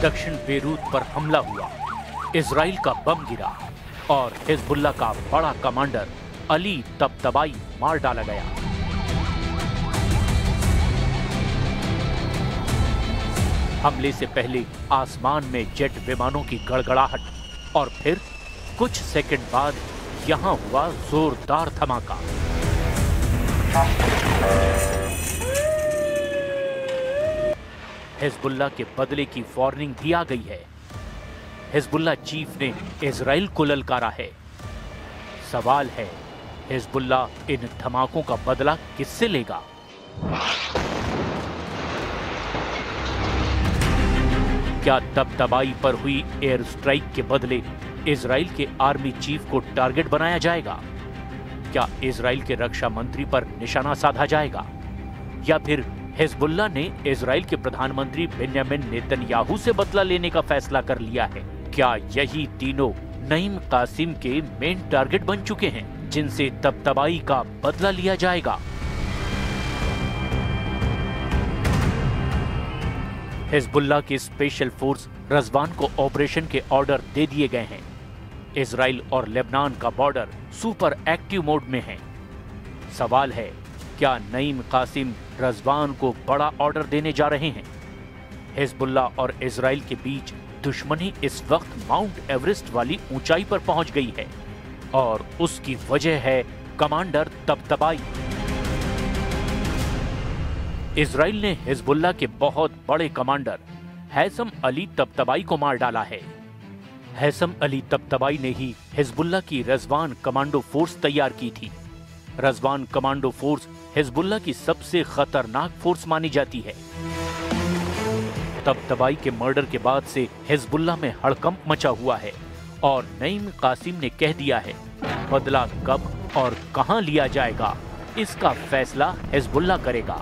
दक्षिण बेरूत पर हमला हुआ, इजराइल का बम गिरा और हिजबुल्लाह का बड़ा कमांडर अली तबतबाई मार डाला गया। हमले से पहले आसमान में जेट विमानों की गड़गड़ाहट और फिर कुछ सेकंड बाद यहां हुआ जोरदार धमाका। हिजबुल्लाह के बदले की वार्निंग भी आ गई है। हिजबुल्लाह चीफ ने इजराइल को ललकारा है। सवाल है, हिजबुल्लाह इन धमाकों का बदला किससे लेगा? क्या तबतबाई पर हुई एयर स्ट्राइक के बदले इजराइल के आर्मी चीफ को टारगेट बनाया जाएगा? क्या इजराइल के रक्षा मंत्री पर निशाना साधा जाएगा? या फिर हिजबुल्लाह ने इजराइल के प्रधानमंत्री बेंजामिन नेतन्याहू से बदला लेने का फैसला कर लिया है? क्या यही तीनों नईम कासिम के मेन टारगेट बन चुके हैं, जिनसे तबतबाई का बदला लिया जाएगा? हिजबुल्लाह की स्पेशल फोर्स रज़वान को ऑपरेशन के ऑर्डर दे दिए गए हैं। इजराइल और लेबनान का बॉर्डर सुपर एक्टिव मोड में है। सवाल है, क्या नईम कासिम रज़वान को बड़ा ऑर्डर देने जा रहे हैं? हिजबुल्लाह और इजराइल के बीच दुश्मनी इस वक्त माउंट एवरेस्ट वाली ऊंचाई पर पहुंच गई है और उसकी वजह है कमांडर तबतबाई। इजराइल ने हिजबुल्लाह के बहुत बड़े कमांडर हैसम अली तबतबाई को मार डाला है। हैसम अली तबतबाई ने ही हिजबुल्लाह की रज़वान कमांडो फोर्स तैयार की थी। रज़वान कमांडो फोर्स हिजबुल्लाह की सबसे खतरनाक फोर्स मानी जाती है। तबतबाई के मर्डर के बाद से हिजबुल्लाह में हड़कंप मचा हुआ है और नईम कासिम ने कह दिया है, बदला कब और कहां लिया जाएगा, इसका फैसला हिजबुल्लाह करेगा।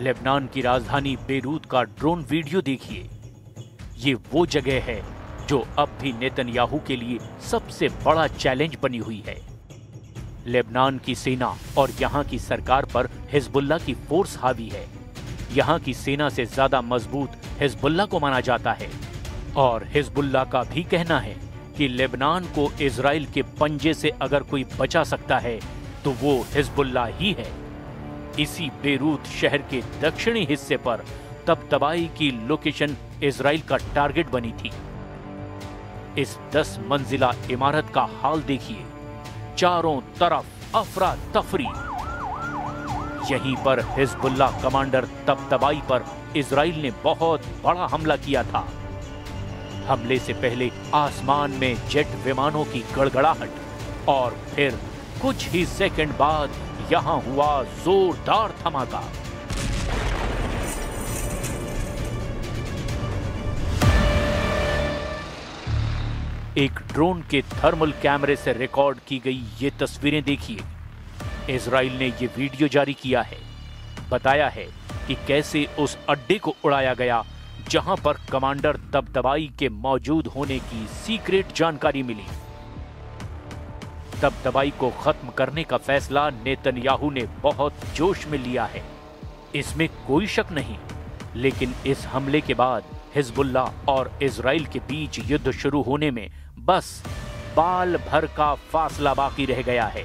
लेबनान की राजधानी बेरूत का ड्रोन वीडियो देखिए। ये वो जगह है जो अब भी नेतन्याहू के लिए सबसे बड़ा चैलेंज बनी हुई है। लेबनान की सेना और यहाँ की सरकार पर हिजबुल्लाह की फोर्स हावी है। यहाँ की सेना से ज्यादा मजबूत हिजबुल्लाह को माना जाता है और हिजबुल्लाह का भी कहना है कि लेबनान को इजराइल के पंजे से अगर कोई बचा सकता है तो वो हिजबुल्लाह ही है। इसी बेरूत शहर के दक्षिणी हिस्से पर तबतबाई की लोकेशन इजराइल का टारगेट बनी थी। इस 10 मंजिला इमारत का हाल देखिए, चारों तरफ अफरा तफरी। यहीं पर हिजबुल्लाह कमांडर तबतबाई पर इजराइल ने बहुत बड़ा हमला किया था। हमले से पहले आसमान में जेट विमानों की गड़गड़ाहट और फिर कुछ ही सेकंड बाद यहां हुआ जोरदार धमाका। एक ड्रोन के थर्मल कैमरे से रिकॉर्ड की गई ये तस्वीरें देखिए। इजराइल ने ये वीडियो जारी किया है, बताया है कि कैसे उस अड्डे को उड़ाया गया जहां पर कमांडर तबतबाई के मौजूद होने की सीक्रेट जानकारी मिली। तबतबाई को खत्म करने का फैसला नेतन्याहू ने बहुत जोश में लिया है, इसमें कोई शक नहीं। लेकिन इस हमले के बाद हिजबुल्लाह और इजराइल के बीच युद्ध शुरू होने में बस बाल भर का फासला बाकी रह गया है।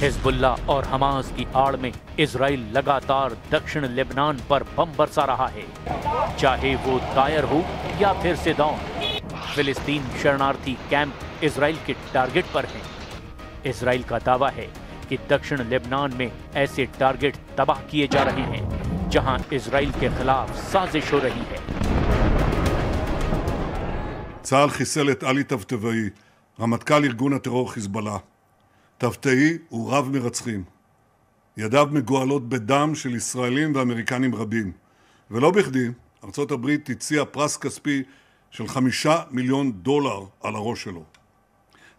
हिजबुल्लाह और हमास की आड़ में इजराइल लगातार दक्षिण लेबनान पर बम बरसा रहा है, चाहे वो तायर हो या फिर सिदौन। फिलिस्तीन शरणार्थी कैंप इजराइल के टारगेट पर हैं। इजराइल का दावा है कि दक्षिण लेबनान में ऐसे टारगेट तबाह किए जा रहे हैं जहां इजराइल के खिलाफ साजिश हो रही है। צה"ל חיסל את עלי טבטבאי רמטכ"ל ארגון הטרור חיזבאללה. תבטאי הוא רב מרצחים. ידיו מגואלות בדם של ישראלים ואמריקנים רבים. ולא בכדי, ארצות הברית הציעה פרס כספי של $5 מיליון על הראש שלו.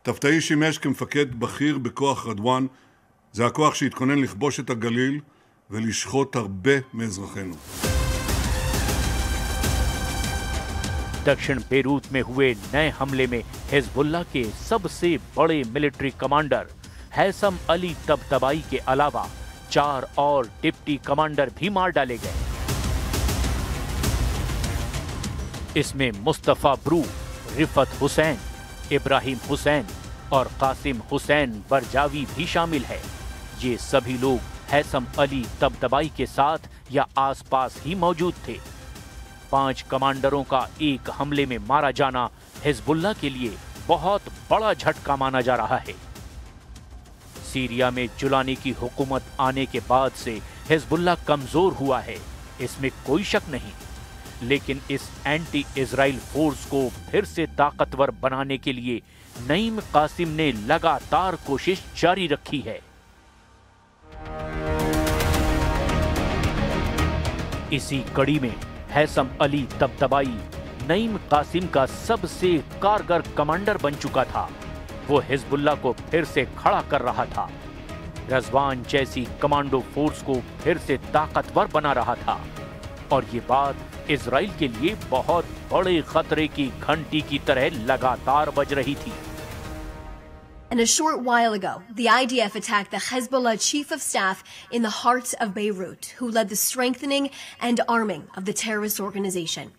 תבטאי שימש כמפקד בכיר בכוח רדואן, זה הכוח שהתכונן לכבוש את הגליל ולשחוט הרבה מאזרחינו. दक्षिण बेरूत में हुए नए हमले में हिजबुल्लाह के सबसे बड़े मिलिट्री कमांडर हैसम अली तबतबाई के अलावा 4 और डिप्टी कमांडर भी मार डाले गए। इसमें मुस्तफा ब्रू, रिफत हुसैन, इब्राहिम हुसैन और कासिम हुसैन बरजावी भी शामिल है। ये सभी लोग हैसम अली तबतबाई के साथ या आसपास ही मौजूद थे। 5 कमांडरों का एक हमले में मारा जाना हिजबुल्लाह के लिए बहुत बड़ा झटका माना जा रहा है। सीरिया में जुलानी की हुकूमत आने के बाद से हिजबुल्लाह कमजोर हुआ है, इसमें कोई शक नहीं। लेकिन इस एंटी इजराइल फोर्स को फिर से ताकतवर बनाने के लिए नईम कासिम ने लगातार कोशिश जारी रखी है। इसी कड़ी में हैसम अली तबतबाई नईम कासिम का सबसे कारगर कमांडर बन चुका था। वो हिजबुल्लाह को फिर से खड़ा कर रहा था, रज़वान जैसी कमांडो फोर्स को फिर से ताकतवर बना रहा था। और ये बात इजराइल के लिए बहुत बड़े खतरे की घंटी की तरह लगातार बज रही थी। And a short while ago, the IDF attacked the Hezbollah chief of staff in the heart of Beirut, who led the strengthening and arming of the terrorist organization.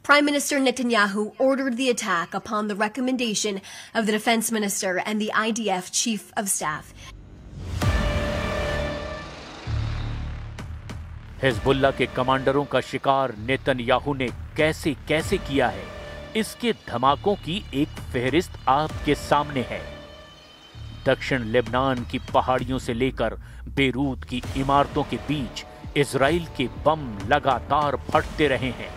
Prime Minister Netanyahu ordered the attack upon the recommendation of the defense minister and the IDF chief of staff. Hezbollah के कमांडरों का शिकार Netanyahu ने कैसे कैसे किया है, इसके धमाकों की एक फहरिस्त आपके सामने है। दक्षिण लेबनान की पहाड़ियों से लेकर बेरूत की इमारतों के बीच इजराइल के बम लगातार फटते रहे हैं।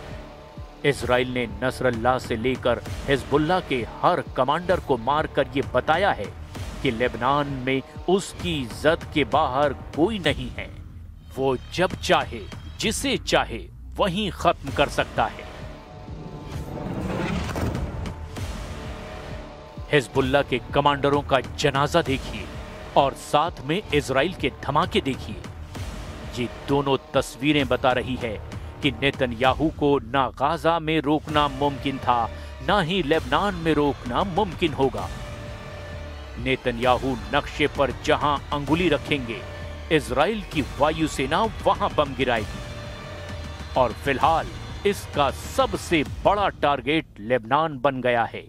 इजराइल ने नसरल्लाह से लेकर हिजबुल्लाह के हर कमांडर को मारकर ये बताया है कि लेबनान में उसकी इज्जत के बाहर कोई नहीं है। वो जब चाहे जिसे चाहे वहीं खत्म कर सकता है। हिजबुल्लाह के कमांडरों का जनाजा देखिए और साथ में इजराइल के धमाके देखिए। ये दोनों तस्वीरें बता रही है कि नेतन्याहू को ना गाजा में रोकना मुमकिन था, ना ही लेबनान में रोकना मुमकिन होगा। नेतन्याहू नक्शे पर जहां अंगुली रखेंगे, इजराइल की वायुसेना वहां बम गिराएगी। और फिलहाल इसका सबसे बड़ा टारगेट लेबनान बन गया है।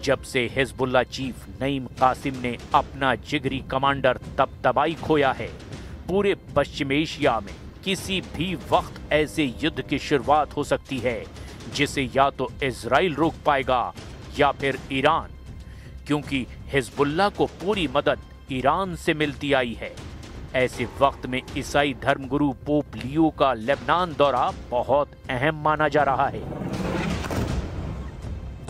जब से हिजबुल्लाह चीफ नईम कासिम ने अपना जिगरी कमांडर तबतबाई खोया है, पूरे पश्चिम एशिया में किसी भी वक्त ऐसे युद्ध की शुरुआत हो सकती है जिसे या तो इजराइल रोक पाएगा या फिर ईरान, क्योंकि हिजबुल्लाह को पूरी मदद ईरान से मिलती आई है। ऐसे वक्त में ईसाई धर्मगुरु पोप लियो का लेबनान दौरा बहुत अहम माना जा रहा है।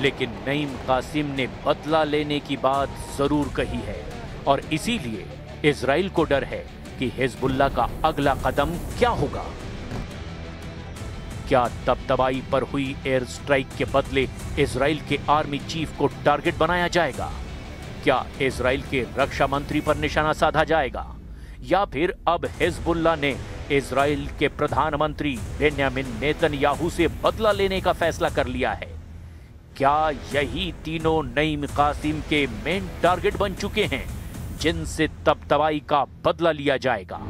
लेकिन नईम कासिम ने बदला लेने की बात जरूर कही है और इसीलिए इजराइल को डर है कि हिजबुल्लाह का अगला कदम क्या होगा। क्या तबतबाई पर हुई एयर स्ट्राइक के बदले इजराइल के आर्मी चीफ को टारगेट बनाया जाएगा? क्या इजराइल के रक्षा मंत्री पर निशाना साधा जाएगा? या फिर अब हिजबुल्लाह ने इजराइल के प्रधानमंत्री बेन्यामिन नेतन्याहू से बदला लेने का फैसला कर लिया है? क्या यही तीनों नईम कासिम के मेन टारगेट बन चुके हैं जिनसे तबतबाई का बदला लिया जाएगा?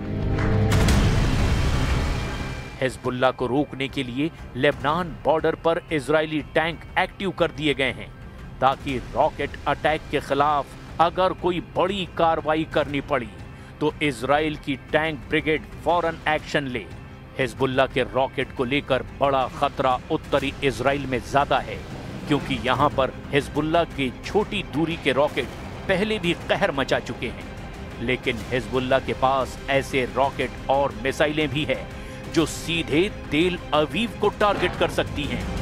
हिजबुल्लाह को रोकने के लिए लेबनान बॉर्डर पर इजरायली टैंक एक्टिव कर दिए गए हैं ताकि रॉकेट अटैक के खिलाफ अगर कोई बड़ी कार्रवाई करनी पड़ी तो इजराइल की टैंक ब्रिगेड फौरन एक्शन ले। हिजबुल्लाह के रॉकेट को लेकर बड़ा खतरा उत्तरी इजराइल में ज्यादा है क्योंकि यहां पर हिजबुल्लाह के छोटी दूरी के रॉकेट पहले भी कहर मचा चुके हैं। लेकिन हिजबुल्लाह के पास ऐसे रॉकेट और मिसाइलें भी हैं जो सीधे तेल अवीव को टारगेट कर सकती हैं।